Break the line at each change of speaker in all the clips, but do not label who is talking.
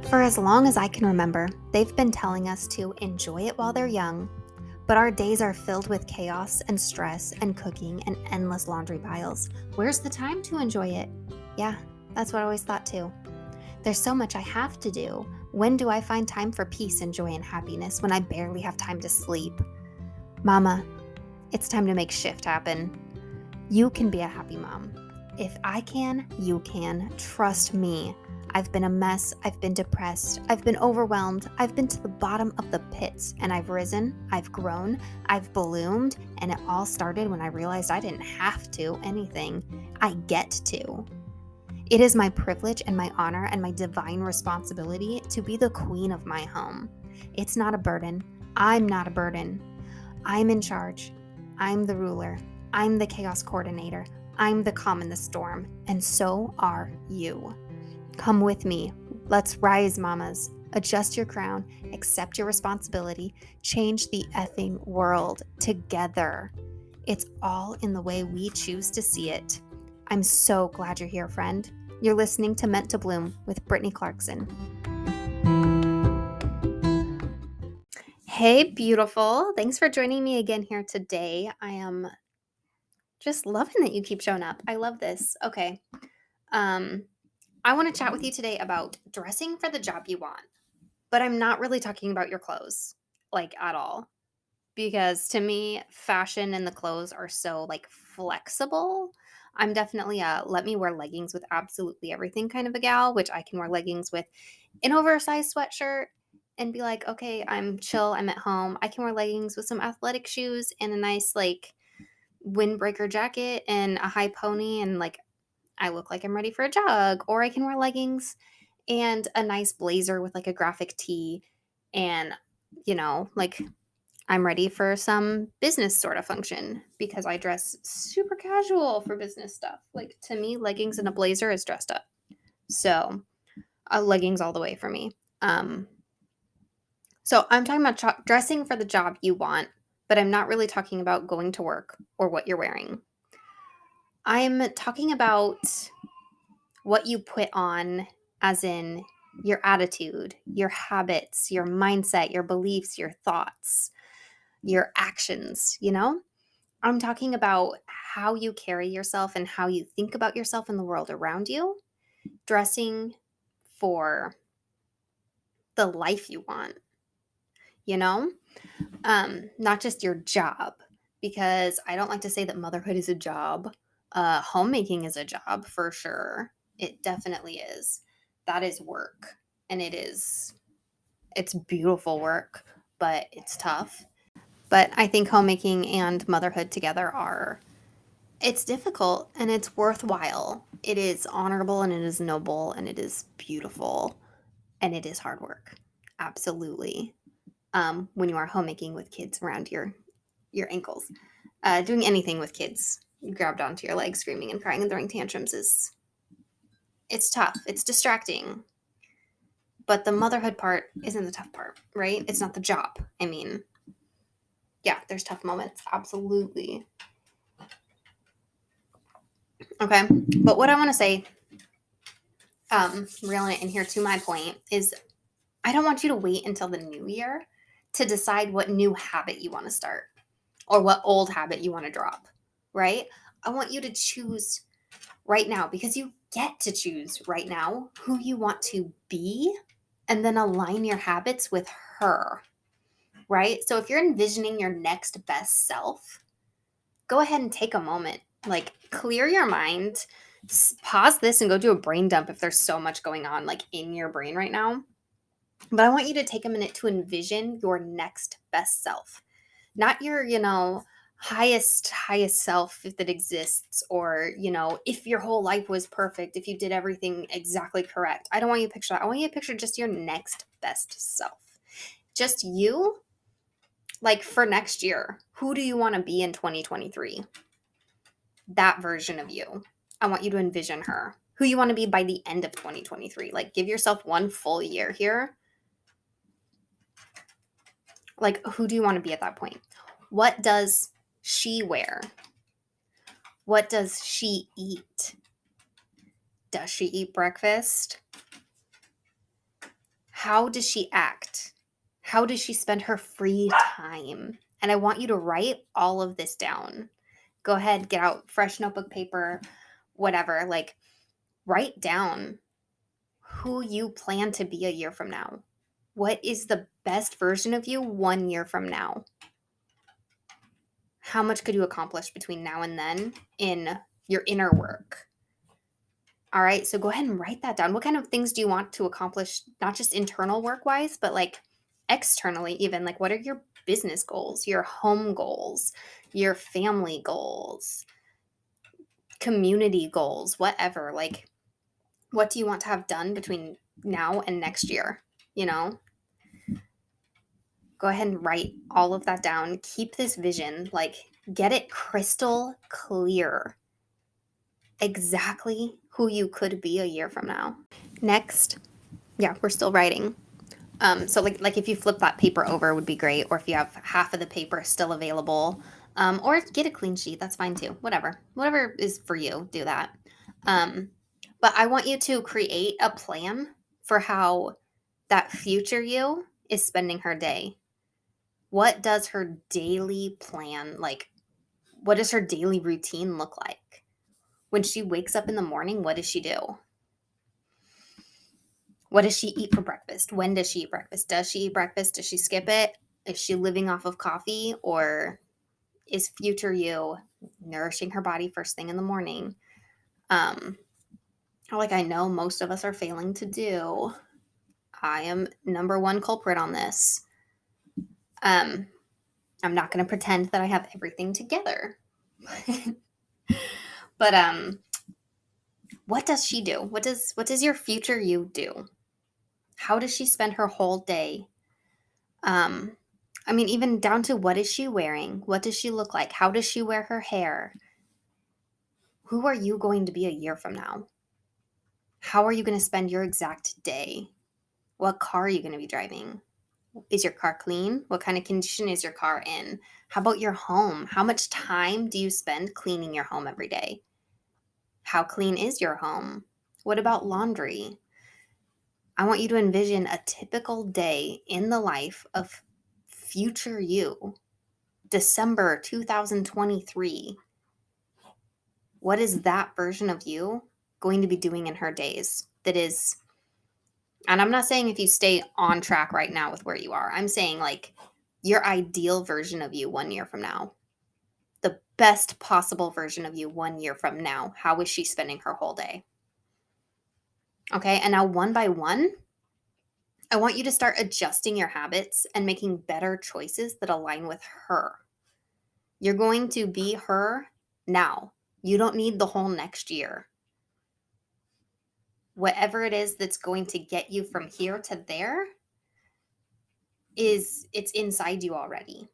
For as long as I can remember, they've been telling us to enjoy it while they're young, but our days are filled with chaos and stress and cooking and endless laundry piles. Where's the time to enjoy it? Yeah, that's what I always thought too. There's so much I have to do. When do I find time for peace and joy and happiness when I barely have time to sleep? Mama, it's time to make shift happen. You can be a happy mom. If I can, you can. Trust me. I've been a mess. I've been depressed. I've been overwhelmed. I've been to the bottom of the pits, and I've risen. I've grown. I've bloomed. And it all started when I realized I didn't have to anything. I get to. It is my privilege and my honor and my divine responsibility to be the queen of my home. It's not a burden. I'm not a burden. I'm in charge. I'm the ruler. I'm the chaos coordinator. I'm the calm in the storm. And so are you. Come with me. Let's rise, mamas. Adjust your crown. Accept your responsibility. Change the effing world together. It's all in the way we choose to see it. I'm so glad you're here, friend. You're listening to Meant to Bloom with Brittany Clarkson. Hey, beautiful. Thanks for joining me again here today. I am just loving that you keep showing up. I love this. Okay. I want to chat with you today about dressing for the job you want, but I'm not really talking about your clothes, like at all, because to me, fashion and the clothes are so like flexible. I'm definitely a let me wear leggings with absolutely everything kind of a gal, which I can wear leggings with an oversized sweatshirt and be like, okay, I'm chill, I'm at home. I can wear leggings with some athletic shoes and a nice like windbreaker jacket and a high pony and like I look like I'm ready for a jog, or I can wear leggings and a nice blazer with like a graphic tee and like I'm ready for some business sort of function because I dress super casual for business stuff. Like to me, leggings and a blazer is dressed up. So, leggings all the way for me. So I'm talking about dressing for the job you want, but I'm not really talking about going to work or what you're wearing. I'm talking about what you put on, as in your attitude, your habits, your mindset, your beliefs, your thoughts, your actions, I'm talking about how you carry yourself and how you think about yourself and the world around you, dressing for the life you want, you know? Not just your job, because I don't like to say that motherhood is a job. Homemaking is a job for sure. It definitely is. That is work. And it's beautiful work, but it's tough. But I think homemaking and motherhood together it's difficult and it's worthwhile. It is honorable and it is noble and it is beautiful and it is hard work. Absolutely. When you are homemaking with kids around your ankles. Doing anything with kids grabbed onto your legs, screaming and crying and throwing tantrums it's tough. It's distracting. But the motherhood part isn't the tough part, right? It's not the job. I mean, yeah, there's tough moments. Absolutely. Okay. But what I want to say, reeling it in here to my point, is I don't want you to wait until the new year to decide what new habit you want to start or what old habit you want to drop, right? I want you to choose right now, because you get to choose right now who you want to be and then align your habits with her, right? So if you're envisioning your next best self, go ahead and take a moment, like clear your mind, pause this and go do a brain dump if there's so much going on like in your brain right now. But I want you to take a minute to envision your next best self, not your, highest self that exists, or, if your whole life was perfect, if you did everything exactly correct. I don't want you to picture that. I want you to picture just your next best self. Just you, like for next year. Who do you want to be in 2023? That version of you. I want you to envision her. Who you want to be by the end of 2023. Like give yourself one full year here. Like, who do you want to be at that point? What does she wear? What does she eat? Does she eat breakfast? How does she act? How does she spend her free time? And I want you to write all of this down. Go ahead, get out fresh notebook paper, whatever. Like, write down who you plan to be a year from now. What is the best version of you 1 year from now? How much could you accomplish between now and then in your inner work? All right, so go ahead and write that down. What kind of things do you want to accomplish, not just internal work wise, but like externally, even? Like, what are your business goals, your home goals, your family goals, community goals, whatever? Like, what do you want to have done between now and next year? You know, go ahead and write all of that down. Keep this vision, like, get it crystal clear exactly who you could be a year from now. Next, yeah, we're still writing. So like if you flip that paper over would be great, or if you have half of the paper still available, or get a clean sheet, that's fine too. Whatever is for you, do that. Um, but I want you to create a plan for how that future you is spending her day. What does her daily plan like? What does her daily routine look like? When she wakes up in the morning, what does she do? What does she eat for breakfast? When does she eat breakfast? Does she eat breakfast? Does she skip it? Is she living off of coffee? Or is future you nourishing her body first thing in the morning? Um, like I know most of us are failing to do. I am number one culprit on this. Um, I'm not going to pretend that I have everything together. But what does she do? What does your future you do? How does she spend her whole day? Um, I mean, even down to what is she wearing? What does she look like? How does she wear her hair? Who are you going to be a year from now? How are you going to spend your exact day? What car are you going to be driving? Is your car clean? What kind of condition is your car in? How about your home? How much time do you spend cleaning your home every day? How clean is your home? What about laundry? I want you to envision a typical day in the life of future you, December 2023. What is that version of you going to be doing in her days that is, and I'm not saying if you stay on track right now with where you are, I'm saying like your ideal version of you 1 year from now, the best possible version of you 1 year from now. How is she spending her whole day? Okay, and now one by one, I want you to start adjusting your habits and making better choices that align with her. You're going to be her now. You don't need the whole next year. Whatever it is that's going to get you from here to there it's inside you already.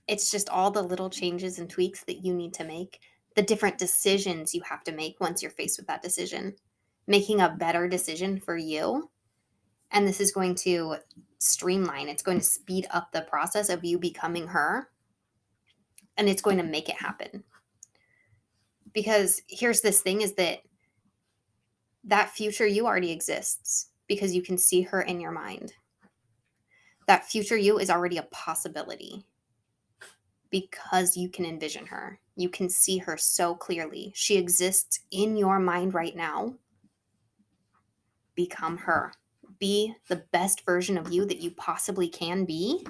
It's just all the little changes and tweaks that you need to make, the different decisions you have to make once you're faced with that decision, making a better decision for you. And this is going to streamline, it's going to speed up the process of you becoming her, and it's going to make it happen. Because here's this thing is that future you already exists because you can see her in your mind. That future you is already a possibility because you can envision her. You can see her so clearly. She exists in your mind right now. Become her. Be the best version of you that you possibly can be.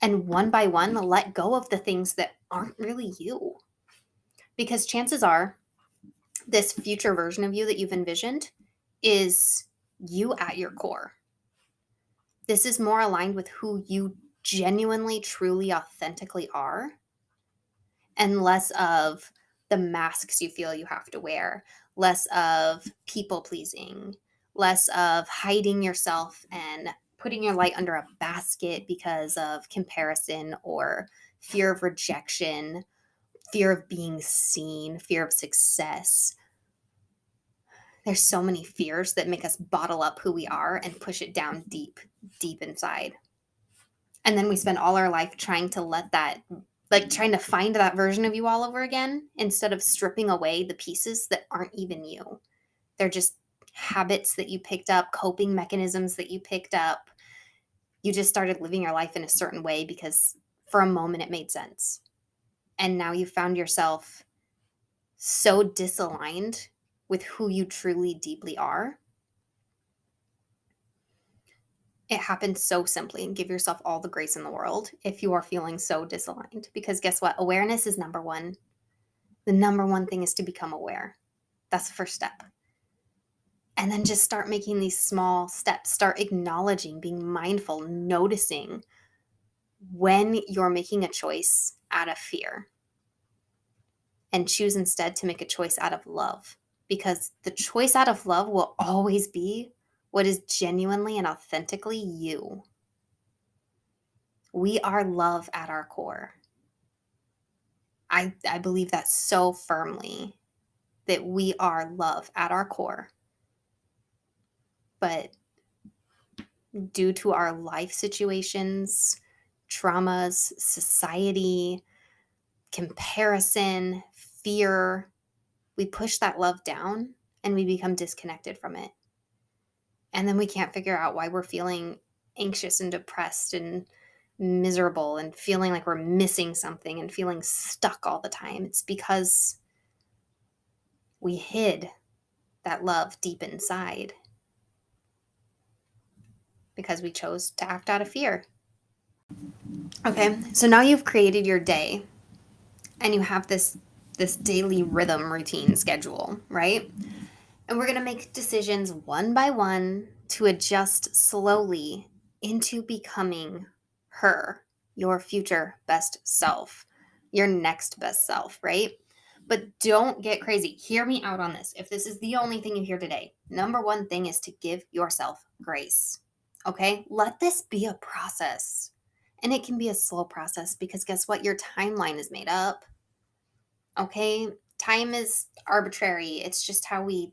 And one by one, let go of the things that aren't really you. Because chances are, this future version of you that you've envisioned is you at your core. This is more aligned with who you genuinely, truly, authentically are, and less of the masks you feel you have to wear, less of people pleasing, less of hiding yourself and putting your light under a basket because of comparison or fear of rejection, fear of being seen, fear of success. There's so many fears that make us bottle up who we are and push it down deep, deep inside. And then we spend all our life trying to let that, like trying to find that version of you all over again instead of stripping away the pieces that aren't even you. They're just habits that you picked up, coping mechanisms that you picked up. You just started living your life in a certain way because for a moment it made sense. And now you found yourself so disaligned with who you truly deeply are. It happens so simply, and give yourself all the grace in the world if you are feeling so disaligned. Because guess what? Awareness is number one. The number one thing is to become aware. That's the first step. And then just start making these small steps. Start acknowledging, being mindful, noticing when you're making a choice out of fear. And choose instead to make a choice out of love. Because the choice out of love will always be what is genuinely and authentically you. We are love at our core. I believe that so firmly, that we are love at our core. But due to our life situations, traumas, society, comparison, fear, we push that love down and we become disconnected from it. And then we can't figure out why we're feeling anxious and depressed and miserable and feeling like we're missing something and feeling stuck all the time. It's because we hid that love deep inside because we chose to act out of fear. Okay, so now you've created your day and you have this daily rhythm routine schedule, right? And we're going to make decisions one by one to adjust slowly into becoming her, your future best self, your next best self, right? But don't get crazy. Hear me out on this. If this is the only thing you hear today, number one thing is to give yourself grace. Okay? Let this be a process. And it can be a slow process because guess what? Your timeline is made up. Okay? Time is arbitrary. It's just how we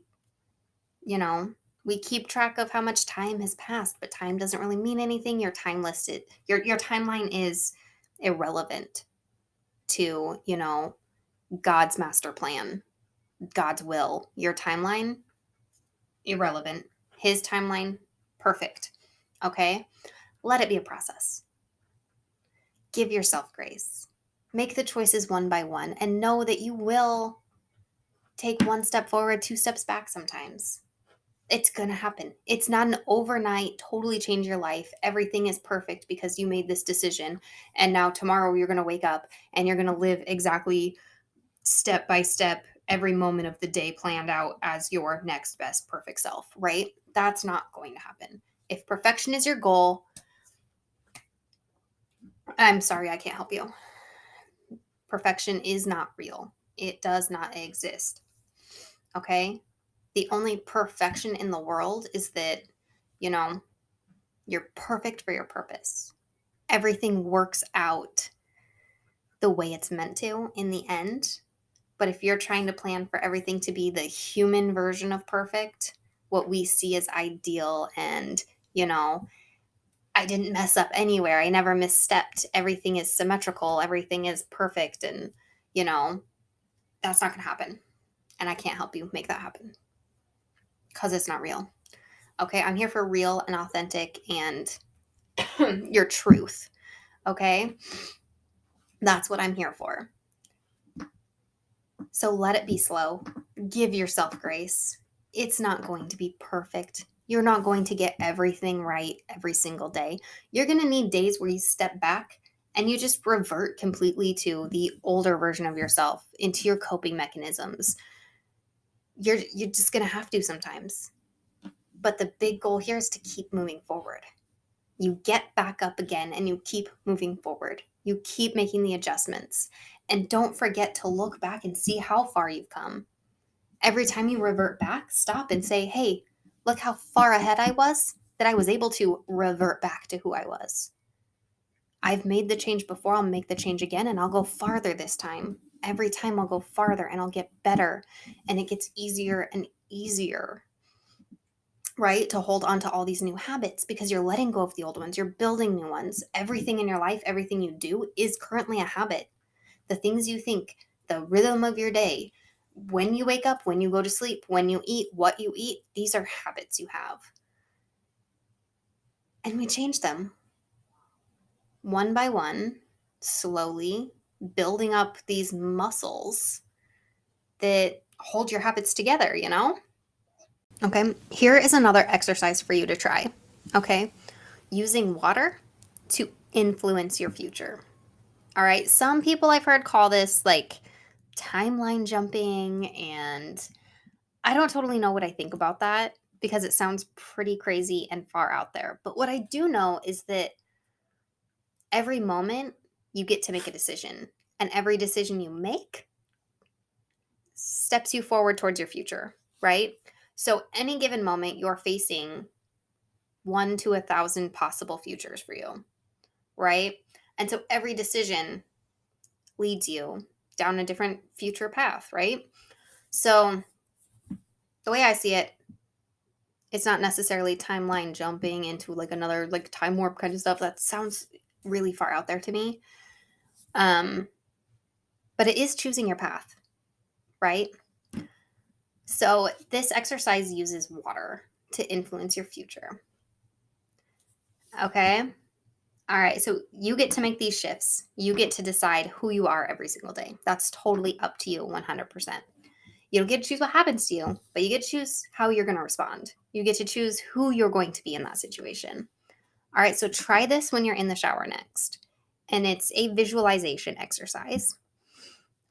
keep track of how much time has passed, but time doesn't really mean anything. Your time listed, your timeline is irrelevant to, God's master plan, God's will. Your timeline, irrelevant. His timeline, perfect. Okay? Let it be a process. Give yourself grace. Make the choices one by one and know that you will take one step forward, two steps back sometimes. It's going to happen. It's not an overnight, totally change your life. Everything is perfect because you made this decision. And now tomorrow you're going to wake up and you're going to live exactly step by step, every moment of the day planned out as your next best perfect self, right? That's not going to happen. If perfection is your goal, I'm sorry, I can't help you. Perfection is not real. It does not exist. Okay? The only perfection in the world is that, you're perfect for your purpose. Everything works out the way it's meant to in the end. But if you're trying to plan for everything to be the human version of perfect, what we see as ideal and, I didn't mess up anywhere. I never misstepped. Everything is symmetrical. Everything is perfect. And, that's not going to happen. And I can't help you make that happen because it's not real. Okay. I'm here for real and authentic and your truth. Okay. That's what I'm here for. So let it be slow. Give yourself grace. It's not going to be perfect. You're not going to get everything right every single day. You're going to need days where you step back and you just revert completely to the older version of yourself, into your coping mechanisms. You're just going to have to sometimes. But the big goal here is to keep moving forward. You get back up again and you keep moving forward. You keep making the adjustments. And don't forget to look back and see how far you've come. Every time you revert back, stop and say, hey, look how far ahead I was, that I was able to revert back to who I was. I've made the change before, I'll make the change again, and I'll go farther this time. Every time I'll go farther and I'll get better. And it gets easier and easier, right? To hold on to all these new habits because you're letting go of the old ones. You're building new ones. Everything in your life, everything you do is currently a habit. The things you think, the rhythm of your day, when you wake up, when you go to sleep, when you eat, what you eat, these are habits you have. And we change them one by one, slowly, building up these muscles that hold your habits together, you know? Okay, here is another exercise for you to try. Okay, using water to influence your future. All right, some people I've heard call this like timeline jumping, and I don't totally know what I think about that because it sounds pretty crazy and far out there. But what I do know is that every moment you get to make a decision, and every decision you make steps you forward towards your future, right? So, any given moment, you're facing 1 to 1,000 possible futures for you, right? And so, every decision leads you down a different future path, right? So, the way I see it, it's not necessarily timeline jumping into like another like time warp kind of stuff. That sounds really far out there to me. Um, but it is choosing your path, right? So, this exercise uses water to influence your future. Okay. All right. So, you get to make these shifts. You get to decide who you are every single day. That's totally up to you 100%. You don't get to choose what happens to you, but you get to choose how you're going to respond. You get to choose who you're going to be in that situation. All right. So, try this when you're in the shower next. And it's a visualization exercise.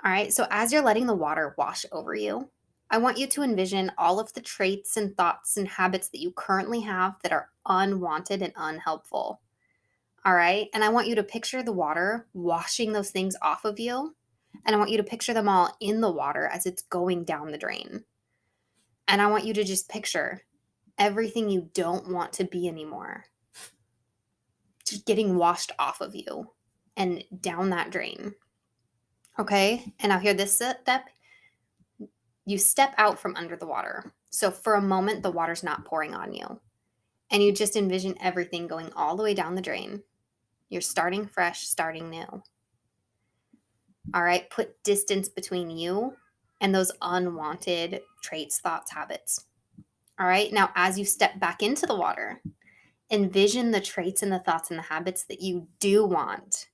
All right. So, as you're letting the water wash over you, I want you to envision all of the traits and thoughts and habits that you currently have that are unwanted and unhelpful. All right. And I want you to picture the water washing those things off of you. And I want you to picture them all in the water as it's going down the drain. And I want you to just picture everything you don't want to be anymore just getting washed off of you and down that drain. Okay. And now, here, this step, you step out from under the water. So for a moment, the water's not pouring on you. And you just envision everything going all the way down the drain. You're starting fresh, starting new. All right. Put distance between you and those unwanted traits, thoughts, habits. All right. Now, as you step back into the water, envision the traits and the thoughts and the habits that you do want,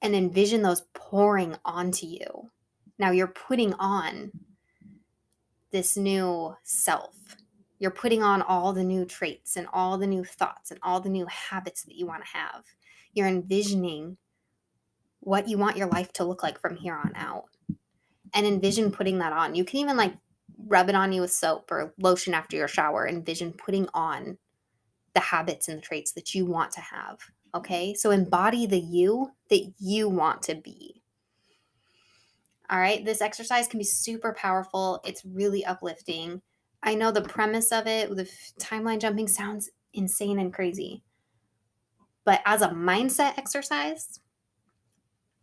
and envision those pouring onto you. Now you're putting on this new self. You're putting on all the new traits and all the new thoughts and all the new habits that you want to have. You're envisioning what you want your life to look like from here on out, and envision putting that on. You can even like rub it on you with soap or lotion after your shower. Envision putting on the habits and the traits that you want to have. Okay. So embody the you that you want to be. All right. This exercise can be super powerful. It's really uplifting. I know the premise of it, the timeline jumping, sounds insane and crazy. But as a mindset exercise,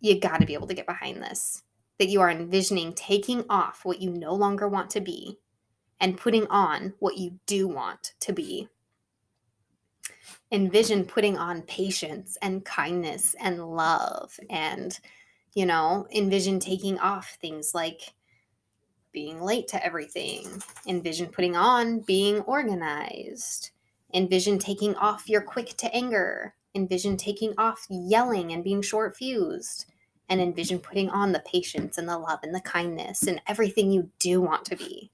you got to be able to get behind this. That you are envisioning taking off what you no longer want to be and putting on what you do want to be. Envision putting on patience and kindness and love, and, envision taking off things like being late to everything. Envision putting on being organized. Envision taking off your quick to anger. Envision taking off yelling and being short fused. And envision putting on the patience and the love and the kindness and everything you do want to be.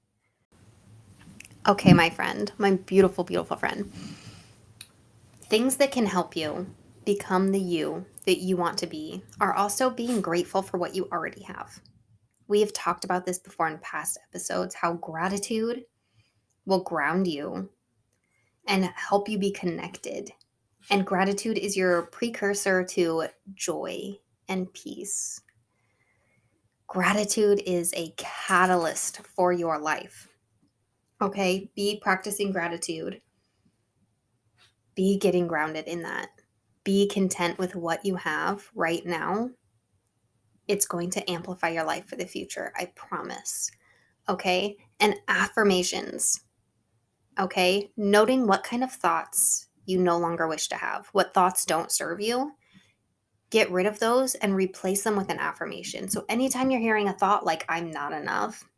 Okay, my friend, my beautiful, beautiful friend. Things that can help you become the you that you want to be are also being grateful for what you already have. We have talked about this before in past episodes, how gratitude will ground you and help you be connected. And gratitude is your precursor to joy and peace. Gratitude is a catalyst for your life. Okay, be practicing gratitude. Be getting grounded in that. Be content with what you have right now. It's going to amplify your life for the future, I promise. Okay, and affirmations. Okay, noting what kind of thoughts you no longer wish to have, what thoughts don't serve you. Get rid of those and replace them with an affirmation. So anytime you're hearing a thought like, I'm not enough,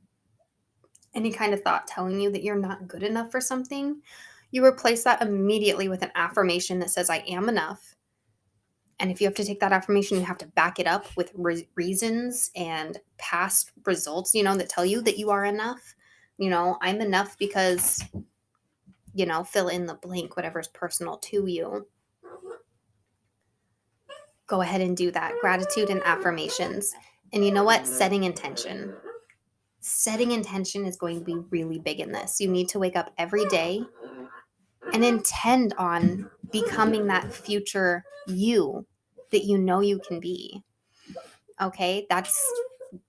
any kind of thought telling you that you're not good enough for something, you replace that immediately with an affirmation that says, I am enough. And if you have to take that affirmation, you have to back it up with reasons and past results, that tell you that you are enough. I'm enough because, fill in the blank, whatever's personal to you. Go ahead and do that. Gratitude and affirmations. And you know what? Setting intention. Setting intention is going to be really big in this. You need to wake up every day and intend on becoming that future you that you know you can be. Okay, that's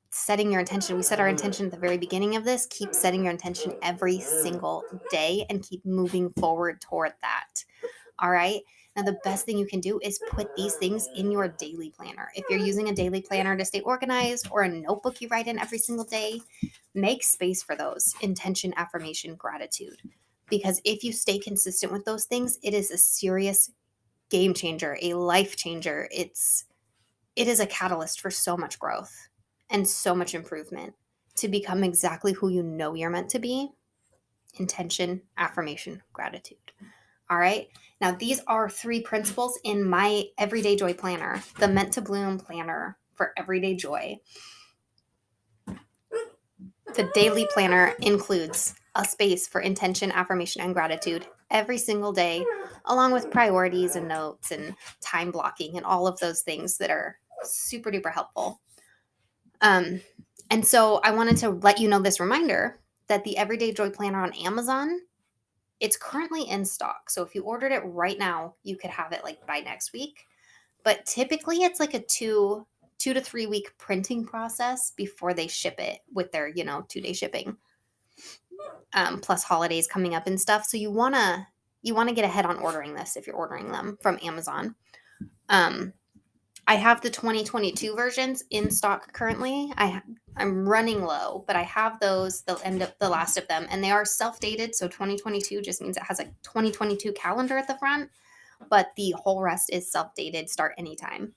setting your intention. We set our intention at the very beginning of this. Keep setting your intention every single day and keep moving forward toward that. All right. Now, the best thing you can do is put these things in your daily planner. If you're using a daily planner to stay organized or a notebook you write in every single day, make space for those intention, affirmation, gratitude. Because if you stay consistent with those things, it is a serious game changer, a life changer. It is a catalyst for so much growth and so much improvement to become exactly who you know you're meant to be. Intention, affirmation, gratitude. All right. Now, these are 3 principles in my Everyday Joy Planner, the Meant to Bloom Planner for Everyday Joy. The daily planner includes a space for intention, affirmation, and gratitude every single day, along with priorities and notes and time blocking and all of those things that are super duper helpful. And so I wanted to let you know this reminder that the Everyday Joy Planner on Amazon, it's currently in stock. So if you ordered it right now, you could have it like by next week. But typically it's like a 2 to 3 week printing process before they ship it with their, 2-day shipping. Plus holidays coming up and stuff. So you wanna get ahead on ordering this if you're ordering them from Amazon. I have the 2022 versions in stock currently. I'm running low, but I have those. They'll end up the last of them, and they are self-dated. So 2022 just means it has a 2022 calendar at the front, but the whole rest is self-dated. Start anytime.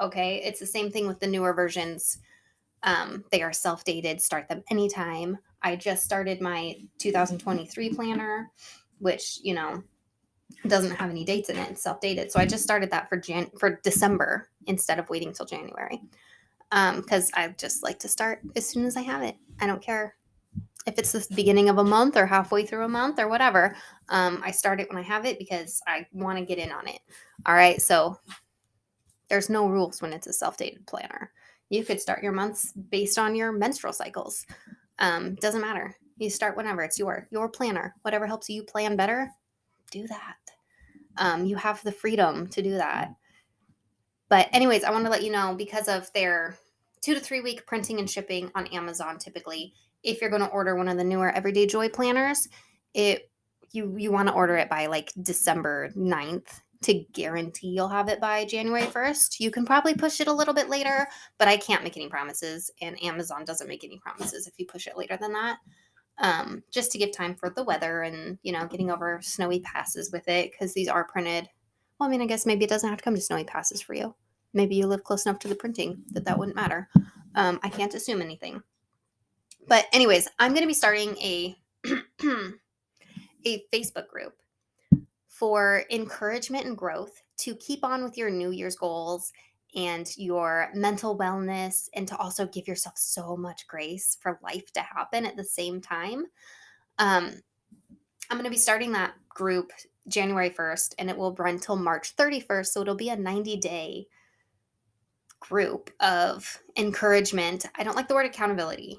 Okay, it's the same thing with the newer versions. They are self-dated. Start them anytime. I just started my 2023 planner, which doesn't have any dates in it. It's self-dated. So I just started that for December instead of waiting till January. Because I just like to start as soon as I have it. I don't care if it's the beginning of a month or halfway through a month or whatever. I start it when I have it because I want to get in on it. All right. So there's no rules when it's a self-dated planner. You could start your months based on your menstrual cycles. Doesn't matter. You start whenever. It's your planner. Whatever helps you plan better, do that. You have the freedom to do that. But anyways, I want to let you know, because of their 2 to 3 week printing and shipping on Amazon, typically, if you're going to order one of the newer Everyday Joy planners, you want to order it by like December 9th to guarantee you'll have it by January 1st. You can probably push it a little bit later, but I can't make any promises, and Amazon doesn't make any promises if you push it later than that. Just to give time for the weather and, getting over snowy passes with it, because these are printed. Well, I mean, I guess maybe it doesn't have to come to snowy passes for you. Maybe you live close enough to the printing that wouldn't matter. I can't assume anything. But anyways, I'm going to be starting a a Facebook group for encouragement and growth to keep on with your New Year's goals and your mental wellness, and to also give yourself so much grace for life to happen at the same time. I'm going to be starting that group January 1st, and it will run till March 31st. So it'll be a 90-day group of encouragement. I don't like the word accountability.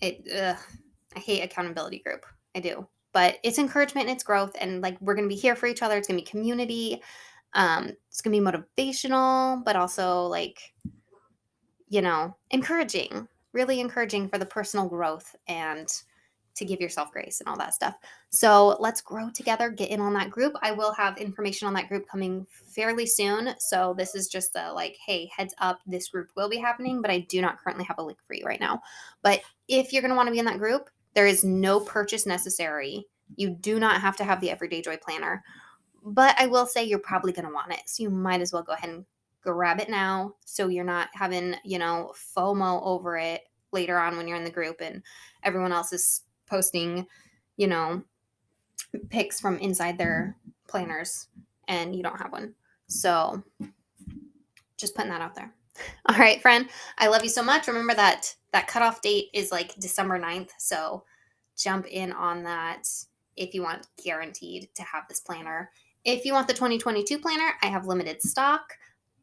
I hate accountability group. I do. But it's encouragement and it's growth. And like, we're going to be here for each other. It's going to be community. It's going to be motivational, but also like, encouraging, really encouraging for the personal growth and to give yourself grace and all that stuff. So let's grow together, get in on that group. I will have information on that group coming fairly soon. So this is just a like, hey, heads up, this group will be happening, but I do not currently have a link for you right now. But if you're going to want to be in that group, there is no purchase necessary. You do not have to have the Everyday Joy Planner, but I will say you're probably going to want it. So you might as well go ahead and grab it now, so you're not having, FOMO over it later on when you're in the group and everyone else is posting, you know, pics from inside their planners and you don't have one. So just putting that out there. All right, friend. I love you so much. Remember that cutoff date is like December 9th. So jump in on that if you want guaranteed to have this planner. If you want the 2022 planner, I have limited stock,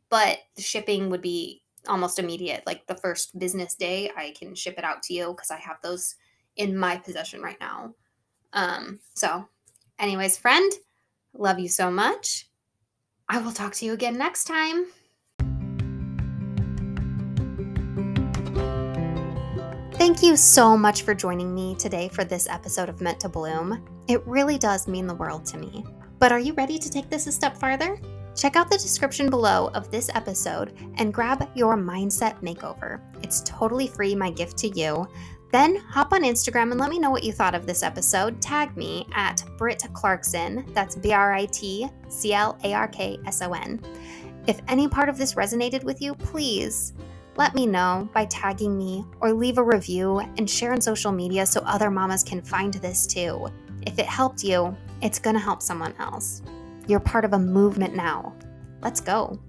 but the shipping would be almost immediate. Like the first business day, I can ship it out to you because I have those in my possession right now. So anyways, friend, love you so much. I will talk to you again next time. Thank you so much for joining me today for this episode of Meant to Bloom. It really does mean the world to me. But are you ready to take this a step farther? Check out the description below of this episode and grab your mindset makeover. It's totally free, my gift to you. Then hop on Instagram and let me know what you thought of this episode. Tag me at Britt Clarkson. That's BritClarkson. If any part of this resonated with you, please let me know by tagging me or leave a review and share on social media so other mamas can find this too. If it helped you, it's going to help someone else. You're part of a movement now. Let's go.